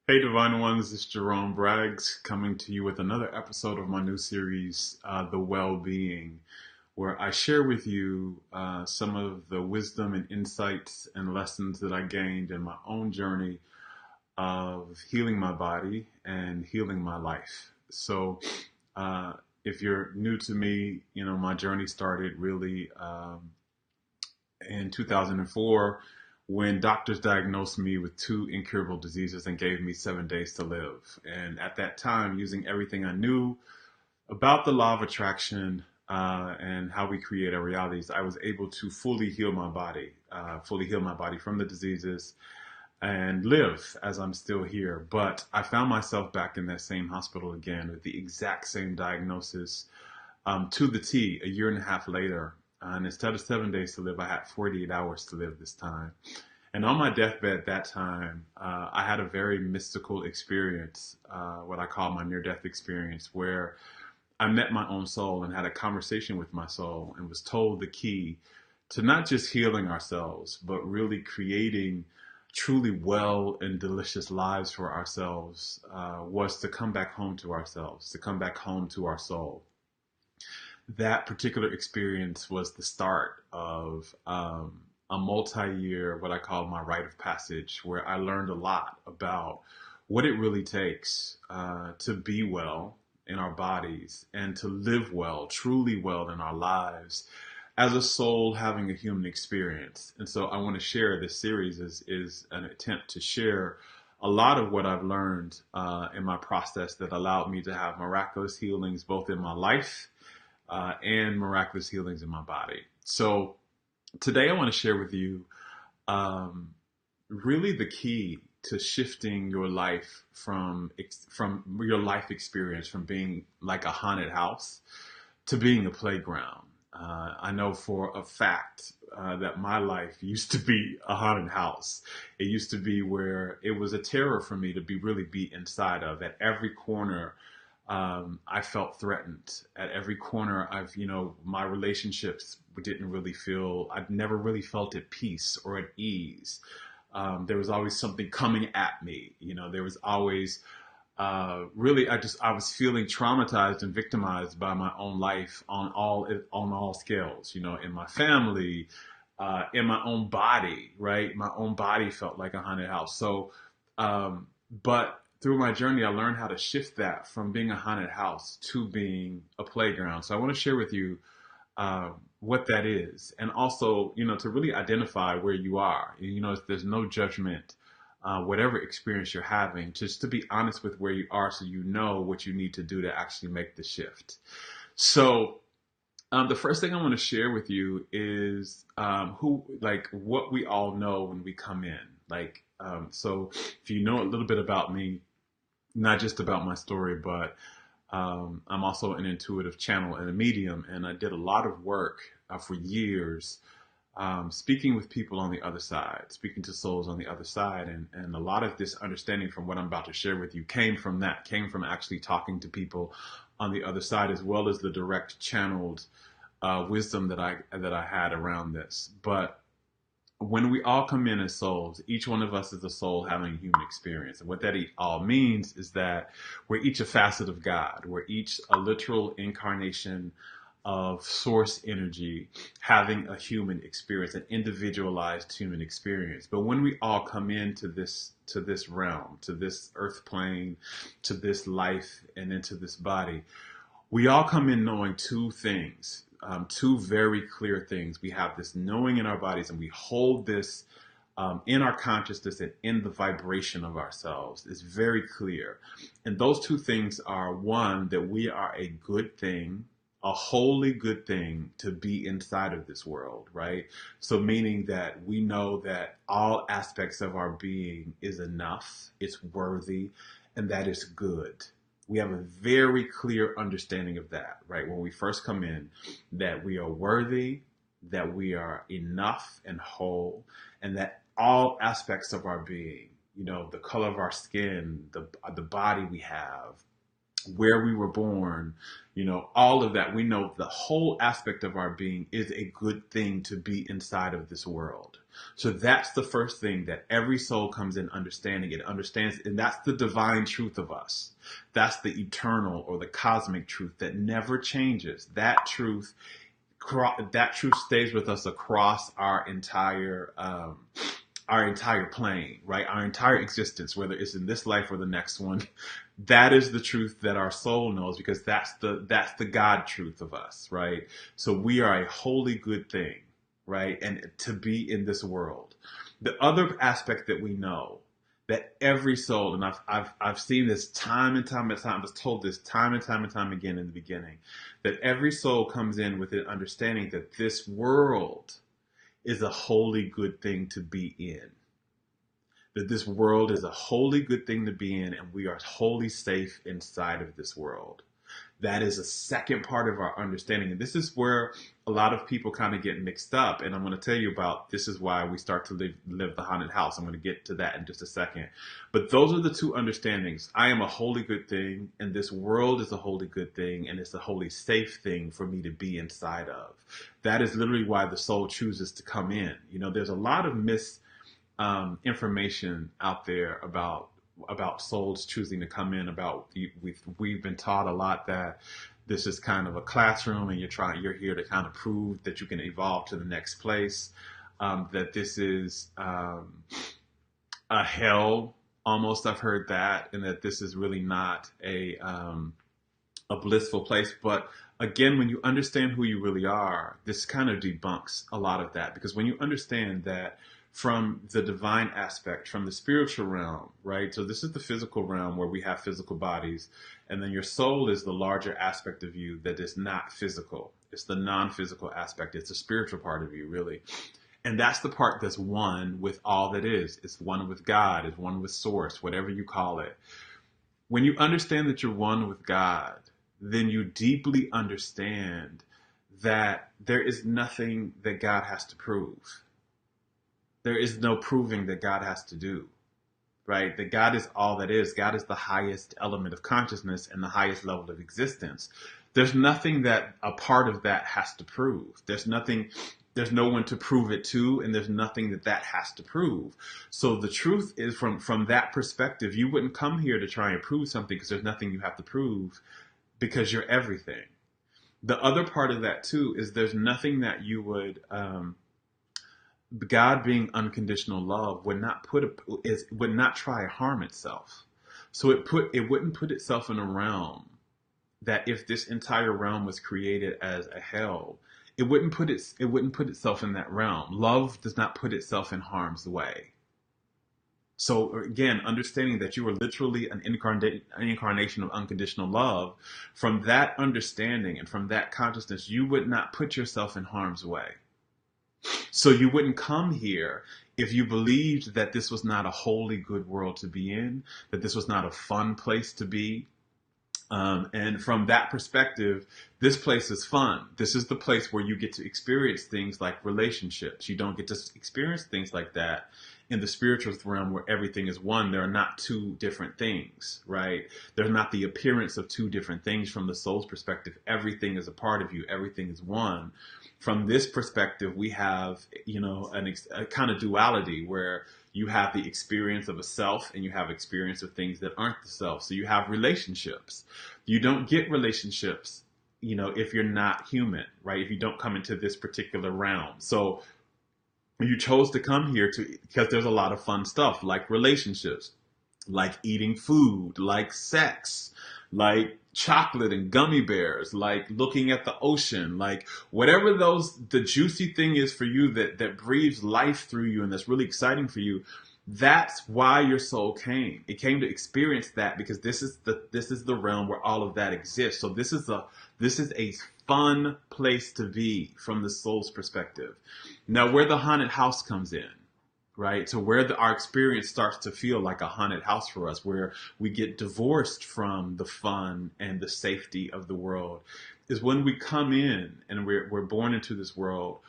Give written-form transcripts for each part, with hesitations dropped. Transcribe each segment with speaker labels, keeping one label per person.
Speaker 1: Hey, Divine Ones, it's Jerome Braggs coming to you with another episode of my new series, The Well-Being, where I share with you some of the wisdom and insights and lessons that I gained in my own journey of healing my body and healing my life. So, uh, if you're new to me, my journey started really in 2004 when doctors diagnosed me with two incurable diseases and gave me 7 days to live. And at that time, using everything I knew about the law of attraction and how we create our realities, I was able to fully heal my body from the diseases and live as I'm still here. But I found myself back in that same hospital again with the exact same diagnosis to the T a year and a half later. And instead of 7 days to live, I had 48 hours to live this time. And on my deathbed that time, I had a very mystical experience, what I call my near death experience, where I met my own soul and had a conversation with my soul and was told the key to not just healing ourselves, but really creating truly well and delicious lives for ourselves was to come back home to ourselves, to come back home to our soul. That particular experience was the start of a multi-year, what I call my rite of passage, where I learned a lot about what it really takes to be well in our bodies and to live well, truly well in our lives as a soul having a human experience. And so I want to share this series is an attempt to share a lot of what I've learned in my process that allowed me to have miraculous healings both in my life and miraculous healings in my body. So today I want to share with you um, really the key to shifting your life from your life experience from being like a haunted house to being a playground. I know for a fact that my life used to be a haunted house. It used to be where it was a terror for me to be inside of. At every corner, I felt threatened. At every corner, my relationships didn't really I'd never really felt at peace or at ease. There was always something coming at me. There was always I was feeling traumatized and victimized by my own life on all scales, in my family, in my own body, right? My own body felt like a haunted house. So, but through my journey, I learned how to shift that from being a haunted house to being a playground. So I want to share with you what that is, and also, to really identify where you are. There's no judgment, whatever experience you're having, just to be honest with where you are, so you know what you need to do to actually make the shift. So, the first thing I want to share with you is what we all know when we come in. So if you know a little bit about me, not just about my story, but I'm also an intuitive channel and a medium, and I did a lot of work for years speaking with people on the other side, speaking to souls on the other side. And a lot of this understanding from what I'm about to share with you came from actually talking to people on the other side, as well as the direct channeled wisdom that I had around this. But when we all come in as souls, each one of us is a soul having a human experience. And what that all means is that we're each a facet of God. We're each a literal incarnation of source energy having a human experience, an individualized human experience. But when we all come into this realm, to this earth plane, to this life, and into this body, we all come in knowing two things, two very clear things. We have this knowing in our bodies, and we hold this in our consciousness and in the vibration of ourselves. It's very clear. And those two things are, one, that we are a good thing, a wholly good thing to be inside of this world, right? So meaning that we know that all aspects of our being is enough, it's worthy, and that is good. We have a very clear understanding of that, right? When we first come in, that we are worthy, that we are enough and whole, and that all aspects of our being, the color of our skin, the body we have, where we were born, all of that. We know the whole aspect of our being is a good thing to be inside of this world. So that's the first thing that every soul comes in understanding. It understands, and that's the divine truth of us. That's the eternal or the cosmic truth that never changes. That truth stays with us across our entire plane, right? Our entire existence, whether it's in this life or the next one. That is the truth that our soul knows, because that's the God truth of us, right? So we are a wholly good thing, right? And to be in this world. The other aspect that we know, that every soul, and I've seen this time and time and time, I was told this time and time and time again in the beginning, that every soul comes in with an understanding that this world is a wholly good thing to be in. That this world is a wholly good thing to be in, and we are wholly safe inside of this world. That is a second part of our understanding. And this is where a lot of people kind of get mixed up. And I'm going to tell you about, this is why we start to live the haunted house. I'm going to get to that in just a second. But those are the two understandings. I am a wholly good thing, and this world is a wholly good thing, and it's a wholly safe thing for me to be inside of. That is literally why the soul chooses to come in. There's a lot of information out there about souls choosing to come in. We've been taught a lot that this is kind of a classroom, and you're here to kind of prove that you can evolve to the next place. That this is a hell almost. I've heard that, and that this is really not a blissful place. But again, when you understand who you really are, this kind of debunks a lot of that, because when you understand that from the divine aspect, from the spiritual realm, right? So this is the physical realm where we have physical bodies, and then your soul is the larger aspect of you that is not physical. It's the non-physical aspect. It's the spiritual part of you, really. And that's the part that's one with all that is. It's one with God. It's one with Source, whatever you call it. When you understand that you're one with God, then you deeply understand that there is nothing that God has to prove. There is no proving that God has to do, right? That God is all that is. God is the highest element of consciousness and the highest level of existence. There's nothing that a part of that has to prove. There's no one to prove it to, and there's nothing that has to prove. So the truth is, from that perspective, you wouldn't come here to try and prove something, because there's nothing you have to prove, because you're everything. The other part of that too is there's nothing that you would, God being unconditional love would not try to harm itself. So it wouldn't put itself in a realm that, if this entire realm was created as a hell, it wouldn't put itself in that realm. Love does not put itself in harm's way. So again, understanding that you are literally an incarnation of unconditional love, from that understanding and from that consciousness, you would not put yourself in harm's way. So you wouldn't come here if you believed that this was not a wholly good world to be in, that this was not a fun place to be. And from that perspective, this place is fun. This is the place where you get to experience things like relationships. You don't get to experience things like that in the spiritual realm, where everything is one. There are not two different things, right? There's not the appearance of two different things from the soul's perspective. Everything is a part of you. Everything is one. From this perspective, we have, a kind of duality where you have the experience of a self and you have experience of things that aren't the self. So you have relationships. You don't get relationships, if you're not human, right? If you don't come into this particular realm. So you chose to come here because there's a lot of fun stuff, like relationships, like eating food, like sex, like chocolate and gummy bears, like looking at the ocean, like whatever the juicy thing is for you that breathes life through you and that's really exciting for you. That's why your soul came. It came to experience that, because this is the realm where all of that exists. So this is a fun place to be from the soul's perspective. Now, where the haunted house comes in, right? So where our experience starts to feel like a haunted house for us, where we get divorced from the fun and the safety of the world, is when we come in and we're born into this world.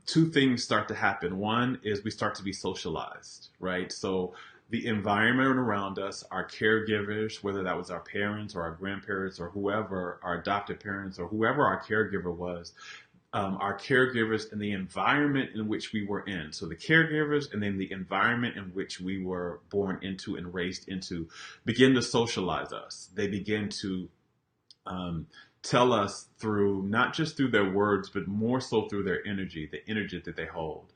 Speaker 1: Two things start to happen. One is we start to be socialized, right? So the environment around us, our caregivers, whether that was our parents or our grandparents or whoever, our adopted parents or whoever our caregiver was, our caregivers and the environment in which we were in. So the caregivers and then the environment in which we were born into and raised into begin to socialize us. They begin to tell us through, not just through their words, but more so through their energy, the energy that they hold.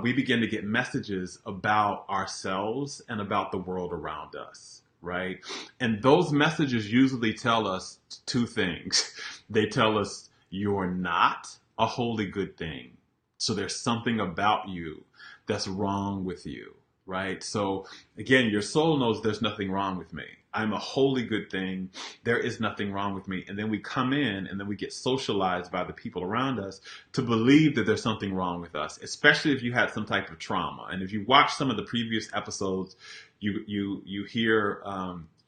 Speaker 1: We begin to get messages about ourselves and about the world around us, right? And those messages usually tell us two things. They tell us you're not a wholly good thing. So there's something about you that's wrong with you, right? So again, your soul knows there's nothing wrong with me. I'm a wholly good thing. There is nothing wrong with me. And then we come in and then we get socialized by the people around us to believe that there's something wrong with us, especially if you had some type of trauma. And if you watch some of the previous episodes, you hear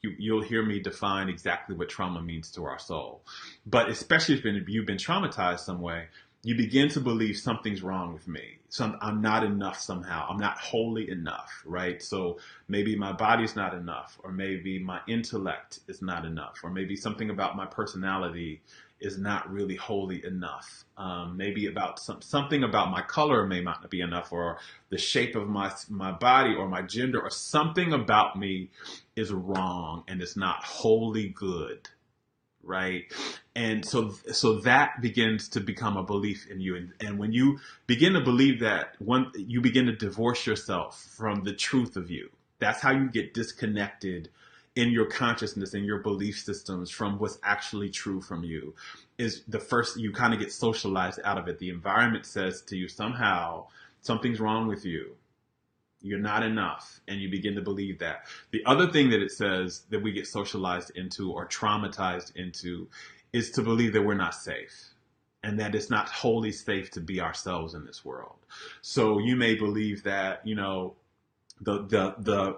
Speaker 1: you'll hear me define exactly what trauma means to our soul. But especially if you've been traumatized some way, you begin to believe something's wrong with me. I'm not enough somehow. I'm not wholly enough, right? So maybe my body's not enough, or maybe my intellect is not enough, or maybe something about my personality is not really wholly enough. Maybe about something about my color may not be enough, or the shape of my body or my gender, or something about me is wrong and it's not wholly good. Right. And so that begins to become a belief in you. And when you begin to believe that, you begin to divorce yourself from the truth of you. That's how you get disconnected in your consciousness and your belief systems from what's actually true from you. Is the first, you kind of get socialized out of it. The environment says to you somehow something's wrong with you. You're not enough. And you begin to believe that. The other thing that it says that we get socialized into or traumatized into is to believe that we're not safe and that it's not wholly safe to be ourselves in this world. So you may believe that, the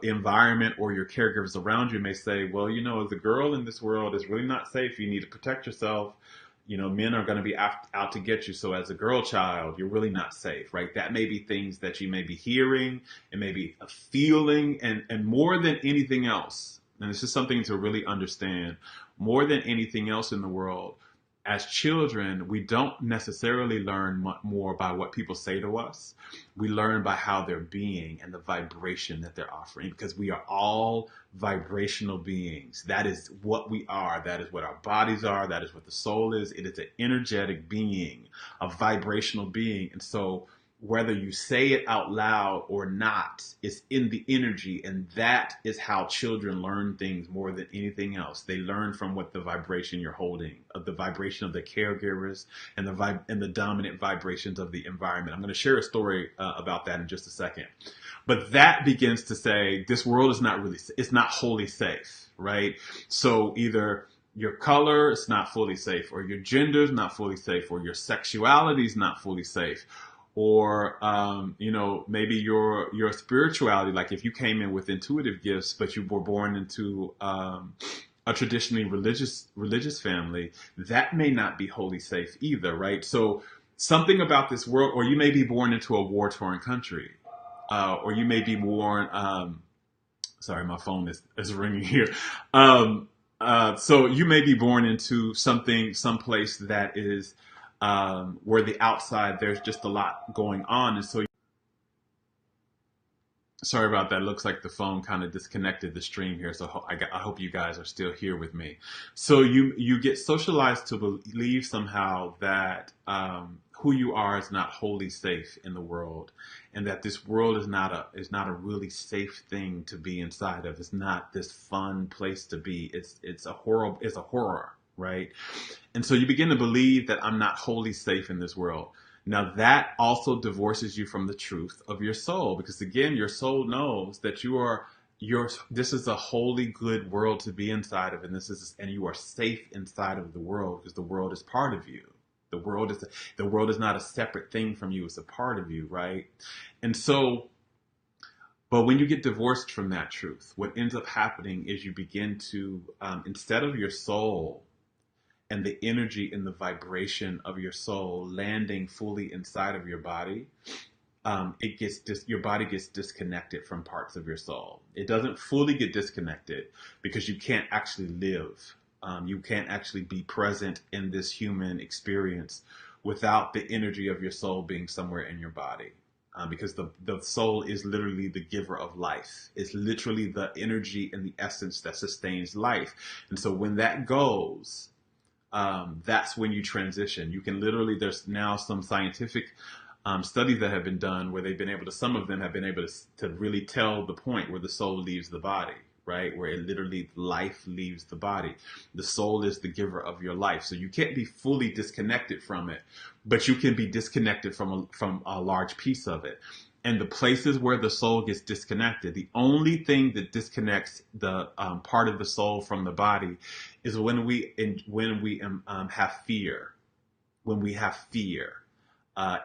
Speaker 1: environment or your caregivers around you may say, well, as a girl in this world, it's really not safe. You need to protect yourself. Men are going to be out to get you. So as a girl child, you're really not safe, right? That may be things that you may be hearing and maybe feeling, and more than anything else, and this is something to really understand, more than anything else in the world, as children, we don't necessarily learn much more by what people say to us. We learn by how they're being and the vibration that they're offering, because we are all vibrational beings. That is what we are. That is what our bodies are. That is what the soul is. It is an energetic being, a vibrational being. And so whether you say it out loud or not, it's in the energy. And that is how children learn things more than anything else. They learn from what the vibration you're holding, of the vibration of the caregivers and the dominant vibrations of the environment. I'm going to share a story about that in just a second. But that begins to say this world is it's not wholly safe, right? So either your color is not fully safe, or your gender is not fully safe, or your sexuality is not fully safe, or maybe your spirituality. Like if you came in with intuitive gifts, but you were born into a traditionally religious family, that may not be wholly safe either, right? So something about this world, or you may be born into a war-torn country, or you may be born. Sorry, my phone is ringing here. So you may be born into someplace that is where the outside, there's just a lot going on. And so, sorry about that. It looks like the phone kind of disconnected the stream here. So I hope you guys are still here with me. So you get socialized to believe somehow that who you are is not wholly safe in the world, and that this world is not a really safe thing to be inside of. It's not this fun place to be. It's a horror, right? And so you begin to believe that I'm not wholly safe in this world. Now that also divorces you from the truth of your soul, because again, your soul knows that this is a wholly good world to be inside of, and you are safe inside of the world because the world is part of you. The world is not a separate thing from you. It's a part of you, right? And so, but when you get divorced from that truth, what ends up happening is you begin to, instead of your soul and the energy and the vibration of your soul landing fully inside of your body, your body gets disconnected from parts of your soul. It doesn't fully get disconnected because you can't actually live. You can't actually be present in this human experience without the energy of your soul being somewhere in your body. Because the soul is literally the giver of life. It's literally the energy and the essence that sustains life. And so when that goes, that's when you transition. You can literally, there's now some scientific studies that have been done where they've been able to, some of them have been able to really tell the point where the soul leaves the body, right? Where it literally, life leaves the body. The soul is the giver of your life. So you can't be fully disconnected from it, but you can be disconnected from a large piece of it. And the places where the soul gets disconnected, the only thing that disconnects the part of the soul from the body is when we have fear. When we have fear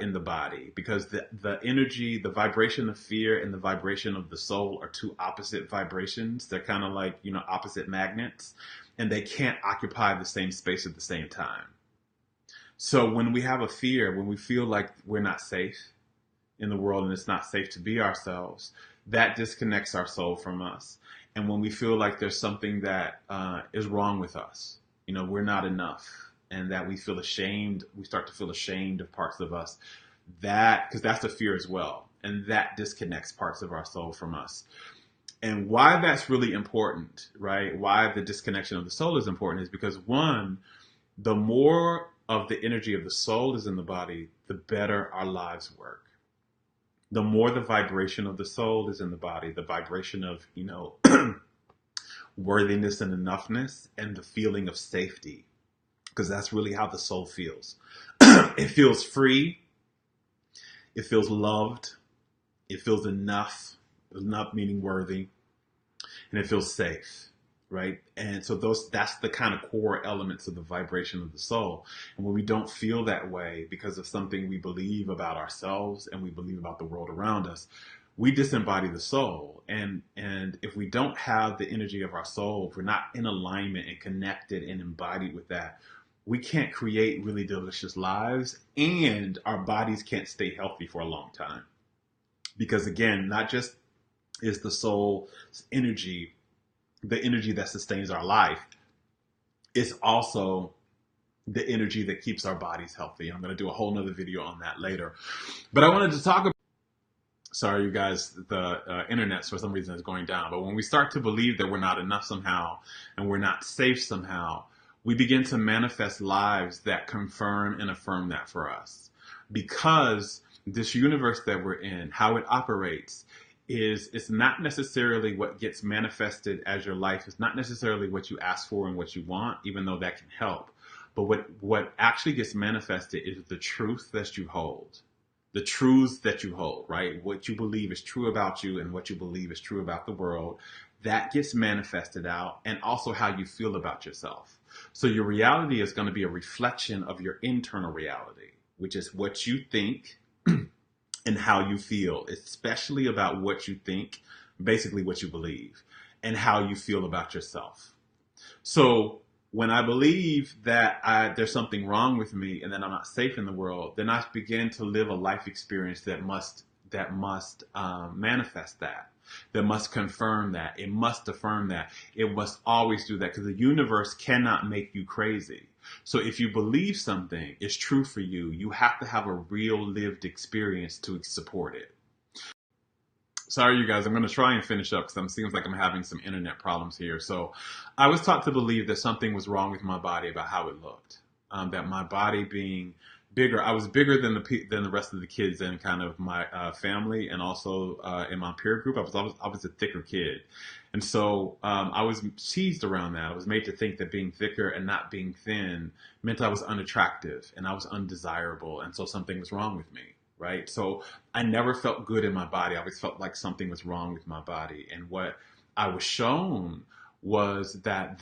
Speaker 1: in the body, because the energy, the vibration of fear and the vibration of the soul are two opposite vibrations. They're kind of like, opposite magnets, and they can't occupy the same space at the same time. So when we have a fear, when we feel like we're not safe in the world and it's not safe to be ourselves, that disconnects our soul from us. And when we feel like there's something that is wrong with us, we're not enough, and that we feel ashamed, we start to feel ashamed of parts of us, because that's a fear as well. And that disconnects parts of our soul from us. And why that's really important, right? Why the disconnection of the soul is important is because, one, the more of the energy of the soul is in the body, the better our lives work. The more the vibration of the soul is in the body, the vibration of, worthiness and enoughness, and the feeling of safety, because that's really how the soul feels. It feels free. It feels loved. It feels enough meaning worthy, and it feels safe, right? And so that's the kind of core elements of the vibration of the soul. And when we don't feel that way because of something we believe about ourselves and we believe about the world around us, we disembody the soul. And if we don't have the energy of our soul, if we're not in alignment and connected and embodied with that, we can't create really delicious lives, and our bodies can't stay healthy for a long time. Because again, not just is the soul's energy the energy that sustains our life, it's also the energy that keeps our bodies healthy. I'm going to do a whole nother video on that later. But I wanted to talk about, sorry you guys, the internet for some reason is going down. But when we start to believe that we're not enough somehow and we're not safe somehow, we begin to manifest lives that confirm and affirm that for us. Because this universe that we're in, how it operates, it's not necessarily what gets manifested as your life. It's not necessarily what you ask for and what you want, even though that can help. But what actually gets manifested is the truth that you hold. The truths that you hold, right? What you believe is true about you and what you believe is true about the world, that gets manifested out, and also how you feel about yourself. So your reality is going to be a reflection of your internal reality, which is what you think and how you feel, especially about what you think, basically what you believe, and how you feel about yourself. So when I believe that there's something wrong with me and that I'm not safe in the world, then I begin to live a life experience that must manifest that must confirm that. It must affirm that. It must always do that, because the universe cannot make you crazy. So if you believe something is true for you, you have to have a real lived experience to support it. Sorry, you guys, I'm going to try and finish up because it seems like I'm having some internet problems here. So I was taught to believe that something was wrong with my body about how it looked. That my body being bigger, I was bigger than the rest of the kids in kind of my family, and also in my peer group. I was a thicker kid. And so I was teased around that. I was made to think that being thicker and not being thin meant I was unattractive and I was undesirable. And so something was wrong with me, right? So I never felt good in my body. I always felt like something was wrong with my body. And what I was shown was that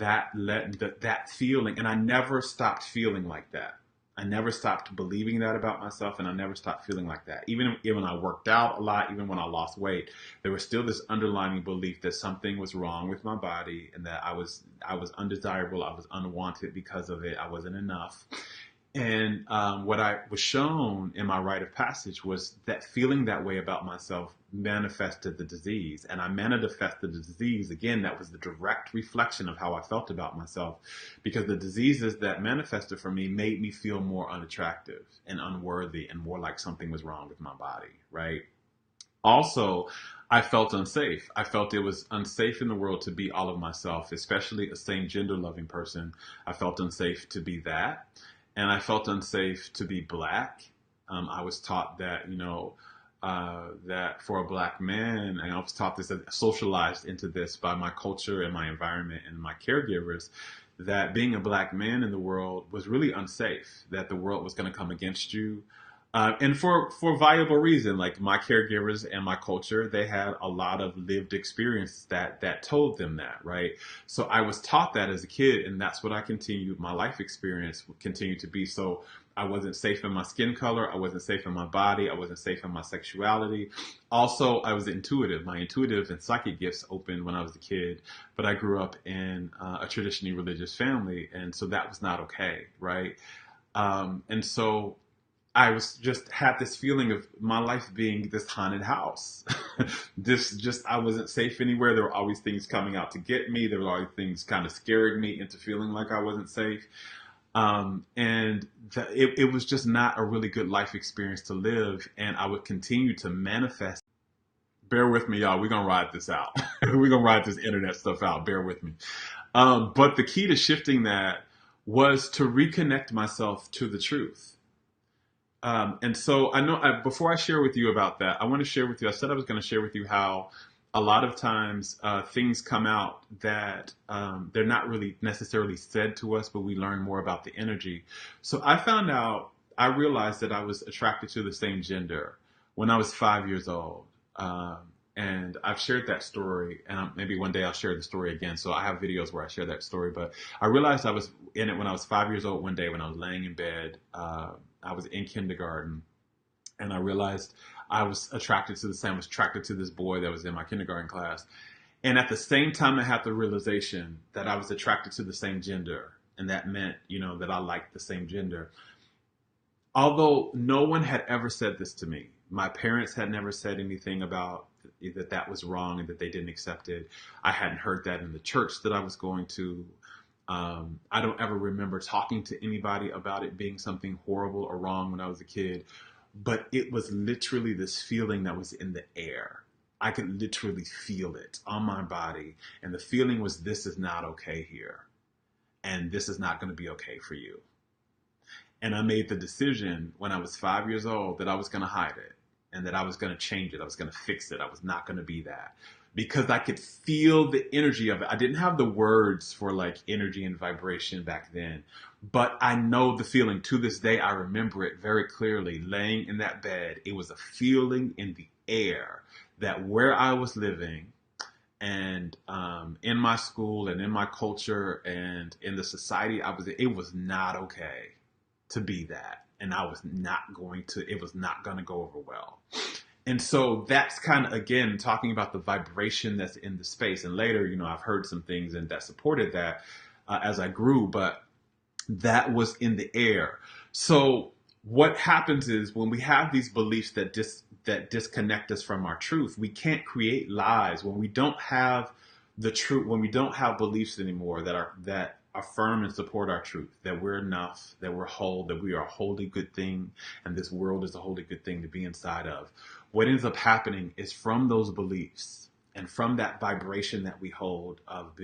Speaker 1: feeling, and I never stopped feeling like that. I never stopped believing that about myself, and I never stopped feeling like that. Even when I worked out a lot, even when I lost weight, there was still this underlying belief that something was wrong with my body and that I was undesirable, I was unwanted because of it, I wasn't enough. And what I was shown in my rite of passage was that feeling that way about myself manifested the disease. And I manifested the disease. Again, that was the direct reflection of how I felt about myself, because the diseases that manifested for me made me feel more unattractive and unworthy and more like something was wrong with my body, right? Also, I felt unsafe. I felt it was unsafe in the world to be all of myself, especially a same gender loving person. I felt unsafe to be that. And I felt unsafe to be black. I was taught that, that for a black man, and I was taught this, socialized into this by my culture and my environment and my caregivers, that being a black man in the world was really unsafe, that the world was going to come against you, and for viable reason. Like my caregivers and my culture, they had a lot of lived experience that told them that, right? So I was taught that as a kid, and that's what I continued. My life experience continued to be. So I wasn't safe in my skin color. I wasn't safe in my body. I wasn't safe in my sexuality. Also, I was intuitive. My intuitive and psychic gifts opened when I was a kid, but I grew up in a traditionally religious family, and so that was not okay, right? And so I was just had this feeling of my life being this haunted house. This just, I wasn't safe anywhere. There were always things coming out to get me. There were always things kind of scaring me into feeling like I wasn't safe. It was just not a really good life experience to live. And I would continue to manifest. Bear with me, y'all. We're going to ride this out. We're going to ride this internet stuff out. Bear with me. But the key to shifting that was to reconnect myself to the truth. And so I know before I share with you about that, I want to share with you, I said I was going to share with you how a lot of times things come out that they're not really necessarily said to us, but we learn more about the energy. So I realized that I was attracted to the same gender when I was 5 years old. And I've shared that story, and maybe one day I'll share the story again. So I have videos where I share that story, but I realized I was in it when I was 5 years old. One day when I was laying in bed, I was in kindergarten, and I realized I was attracted to I was attracted to this boy that was in my kindergarten class. And at the same time, I had the realization that I was attracted to the same gender. And that meant, that I liked the same gender. Although no one had ever said this to me. My parents had never said anything about that was wrong and that they didn't accept it. I hadn't heard that in the church that I was going to. I don't ever remember talking to anybody about it being something horrible or wrong when I was a kid, but it was literally this feeling that was in the air. I could literally feel it on my body. And the feeling was, this is not okay here. And this is not going to be okay for you. And I made the decision when I was 5 years old that I was going to hide it and that I was going to change it. I was going to fix it. I was not going to be that, because I could feel the energy of it. I didn't have the words for like energy and vibration back then, but I know the feeling. To this day, I remember it very clearly. Laying in that bed, it was a feeling in the air that where I was living and in my school and in my culture and in the society I was in, it was not okay to be that. And it was not going to go over well. And so that's kind of, again, talking about the vibration that's in the space. And later, I've heard some things and that supported that as I grew, but that was in the air. So what happens is when we have these beliefs that disconnect us from our truth, we can't create lies. When we don't have the truth, when we don't have beliefs anymore that affirm and support our truth, that we're enough, that we're whole, that we are a wholly good thing, and this world is a wholly good thing to be inside of. What ends up happening is, from those beliefs and from that vibration that we hold of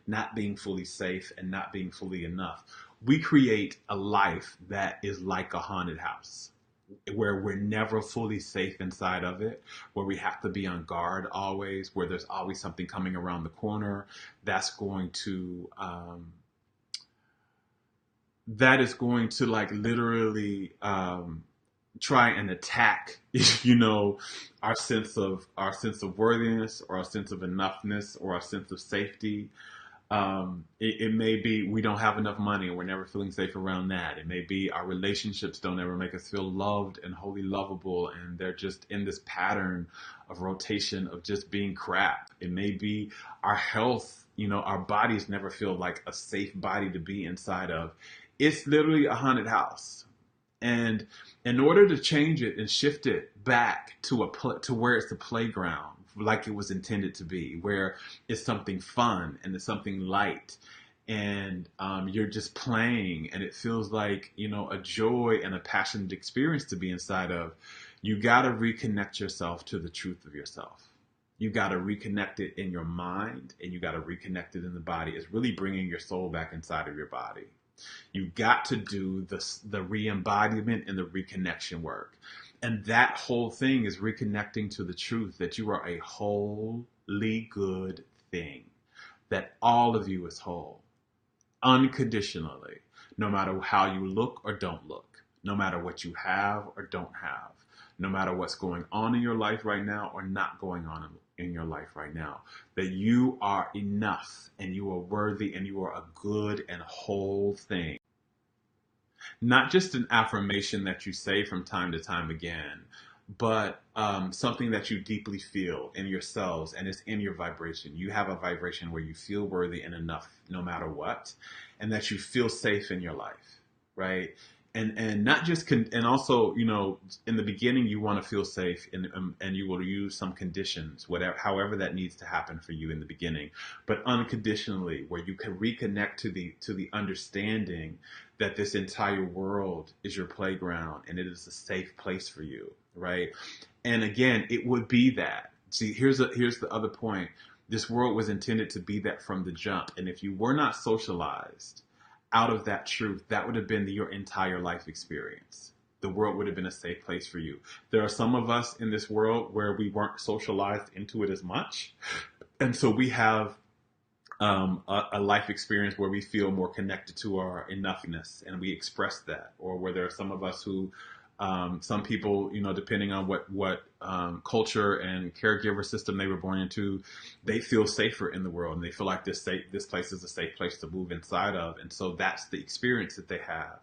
Speaker 1: not being fully safe and not being fully enough, we create a life that is like a haunted house, where we're never fully safe inside of it, where we have to be on guard always, where there's always something coming around the corner that's going to like literally try and attack our sense of worthiness, or our sense of enoughness, or our sense of safety. It may be we don't have enough money and we're never feeling safe around that. It may be our relationships don't ever make us feel loved and wholly lovable, and they're just in this pattern of rotation of just being crap. It may be our health, our bodies never feel like a safe body to be inside of. It's literally a haunted house. And in order to change it and shift it back to to where it's the playground, like it was intended to be, where it's something fun and it's something light, and you're just playing, and it feels like, you know, a joy and a passionate experience to be inside of, you got to reconnect yourself to the truth of yourself. You got to reconnect it in your mind, and you got to reconnect it in the body. It's really bringing your soul back inside of your body. You got to do the re-embodiment and the reconnection work. And that whole thing is reconnecting to the truth that you are a wholly good thing, that all of you is whole, unconditionally, no matter how you look or don't look, no matter what you have or don't have, no matter what's going on in your life right now or not going on in your life right now, that you are enough and you are worthy and you are a good and whole thing. Not just an affirmation that you say from time to time again, but something that you deeply feel in your cells, and it's in your vibration. You have a vibration where you feel worthy and enough no matter what, and that you feel safe in your life, right? And not just and also, you know, in the beginning you want to feel safe, and you will use some conditions, whatever, however that needs to happen for you in the beginning, but unconditionally, where you can reconnect to the understanding that this entire world is your playground and it is a safe place for you, right? And again, it would be that. See, here's the other point. This world was intended to be that from the jump, and if you were not socialized out of that truth, that would have been your entire life experience. The world would have been a safe place for you. There are some of us in this world where we weren't socialized into it as much, and so we have a life experience where we feel more connected to our enoughness and we express that. Or where there are some of us who, some people, you know, depending on what culture and caregiver system they were born into, they feel safer in the world and they feel like this place is a safe place to move inside of. And so that's the experience that they have.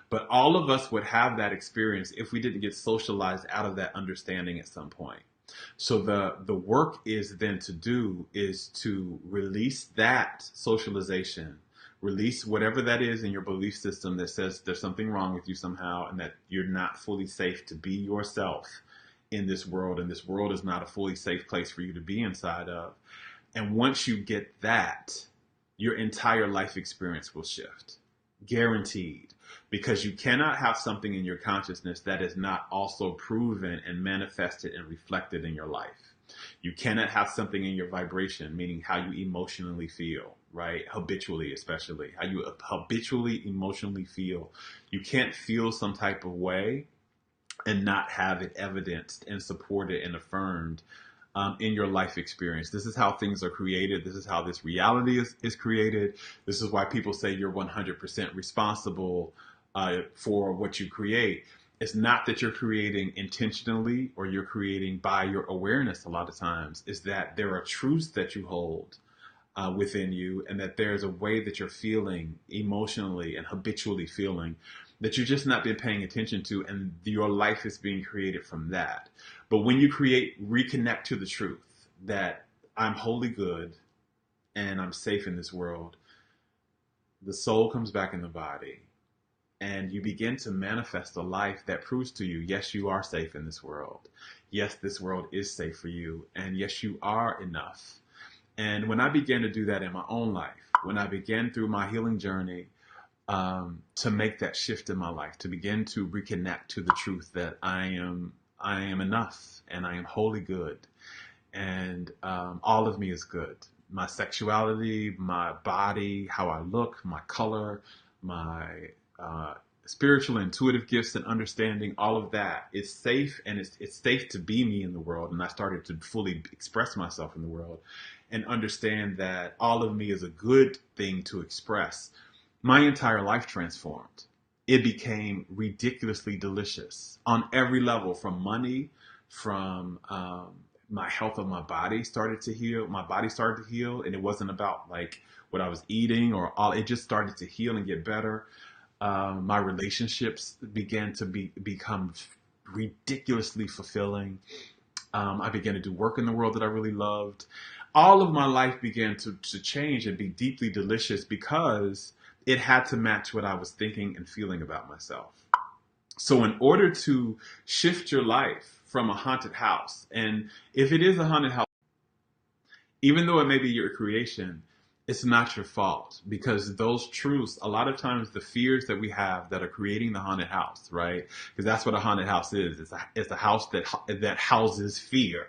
Speaker 1: But all of us would have that experience if we didn't get socialized out of that understanding at some point. So the work is then to do is to release that socialization, release whatever that is in your belief system that says there's something wrong with you somehow and that you're not fully safe to be yourself in this world, and this world is not a fully safe place for you to be inside of. And once you get that, your entire life experience will shift. Guaranteed. Because you cannot have something in your consciousness that is not also proven and manifested and reflected in your life. You cannot have something in your vibration, meaning how you emotionally feel, right? Habitually, especially how you habitually emotionally feel. You can't feel some type of way and not have it evidenced and supported and affirmed in your life experience. This is how things are created. This is how this reality is created. This is why people say you're 100% responsible for what you create. It's not that you're creating intentionally or you're creating by your awareness a lot of times. It's that there are truths that you hold within you, and that there's a way that you're feeling emotionally and habitually feeling that you've just not been paying attention to, and your life is being created from that. But when you reconnect to the truth that I'm wholly good and I'm safe in this world, the soul comes back in the body. And you begin to manifest a life that proves to you, yes, you are safe in this world. Yes, this world is safe for you. And yes, you are enough. And when I began to do that in my own life, when I began through my healing journey to make that shift in my life, to begin to reconnect to the truth that I am enough and I am wholly good. And all of me is good. My sexuality, my body, how I look, my color, my spiritual intuitive gifts and understanding, all of that is safe, and it's safe to be me in the world. And I started to fully express myself in the world and understand that all of me is a good thing to express. My entire life transformed. It became ridiculously delicious on every level, from money, from my health of my body started to heal. My body started to heal, and it wasn't about like what I was eating or all. It just started to heal and get better. My relationships began to become ridiculously fulfilling. I began to do work in the world that I really loved. All of my life began to change and be deeply delicious because it had to match what I was thinking and feeling about myself. So in order to shift your life from a haunted house, and if it is a haunted house, even though it may be your creation, it's not your fault, because those truths, a lot of times the fears that we have that are creating the haunted house, right? Because that's what a haunted house is. It's a house that houses fear.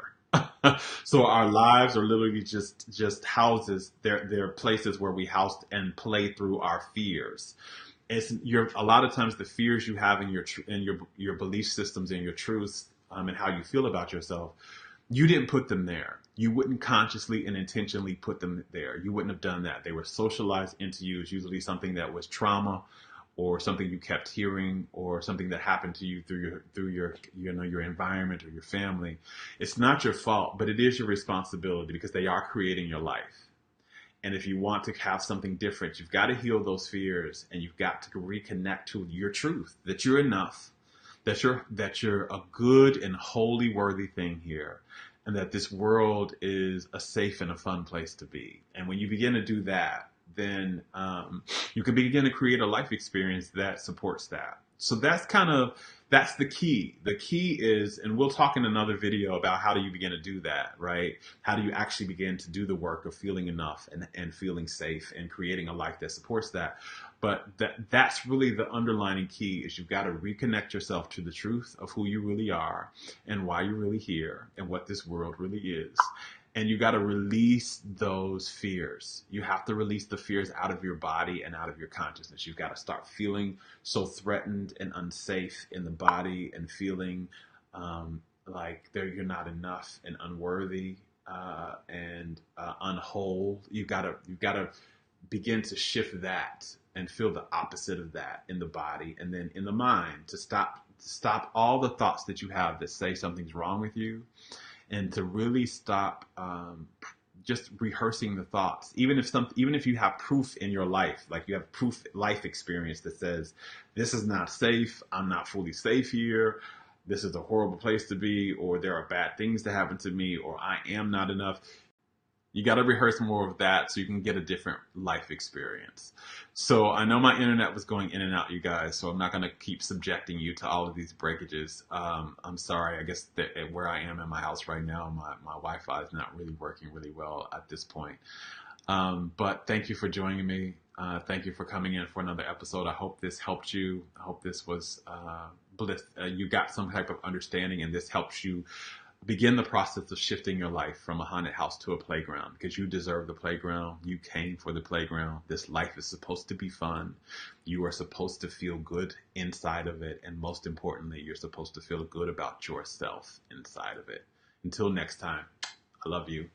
Speaker 1: So our lives are literally just houses. They're places where we house and play through our fears. It's a lot of times the fears you have in your belief systems and your truths, and how you feel about yourself, you didn't put them there. You wouldn't consciously and intentionally put them there. You wouldn't have done that. They were socialized into you. It's usually something that was trauma, or something you kept hearing, or something that happened to you through your environment or your family. It's not your fault, but it is your responsibility, because they are creating your life. And if you want to have something different, you've got to heal those fears, and you've got to reconnect to your truth, that you're enough, that you're a good and wholly worthy thing here, and that this world is a safe and a fun place to be. And when you begin to do that, then you can begin to create a life experience that supports that. So that's the key. The key is, and we'll talk in another video about how do you begin to do that, right? How do you actually begin to do the work of feeling enough and feeling safe and creating a life that supports that. But that's really the underlining key, is you've got to reconnect yourself to the truth of who you really are, and why you're really here, and what this world really is. And you got to release those fears. You have to release the fears out of your body and out of your consciousness. You've got to start feeling so threatened and unsafe in the body, and feeling like you're not enough and unworthy, and unwhole. You've got to begin to shift that and feel the opposite of that in the body, and then in the mind, to stop all the thoughts that you have that say something's wrong with you, and to really stop just rehearsing the thoughts. Even if you have proof in your life, like you have proof life experience that says this is not safe, I'm not fully safe here, this is a horrible place to be, or there are bad things that happen to me, or I am not enough. You got to rehearse more of that so you can get a different life experience. So I know my internet was going in and out, you guys, so I'm not going to keep subjecting you to all of these breakages. I'm sorry. I guess that where I am in my house right now, my Wi-Fi is not really working really well at this point. But thank you for joining me. Thank you for coming in for another episode. I hope this helped you. I hope this was bliss. You got some type of understanding, and this helps you begin the process of shifting your life from a haunted house to a playground, because you deserve the playground. You came for the playground. This life is supposed to be fun. You are supposed to feel good inside of it. And most importantly, you're supposed to feel good about yourself inside of it. Until next time, I love you.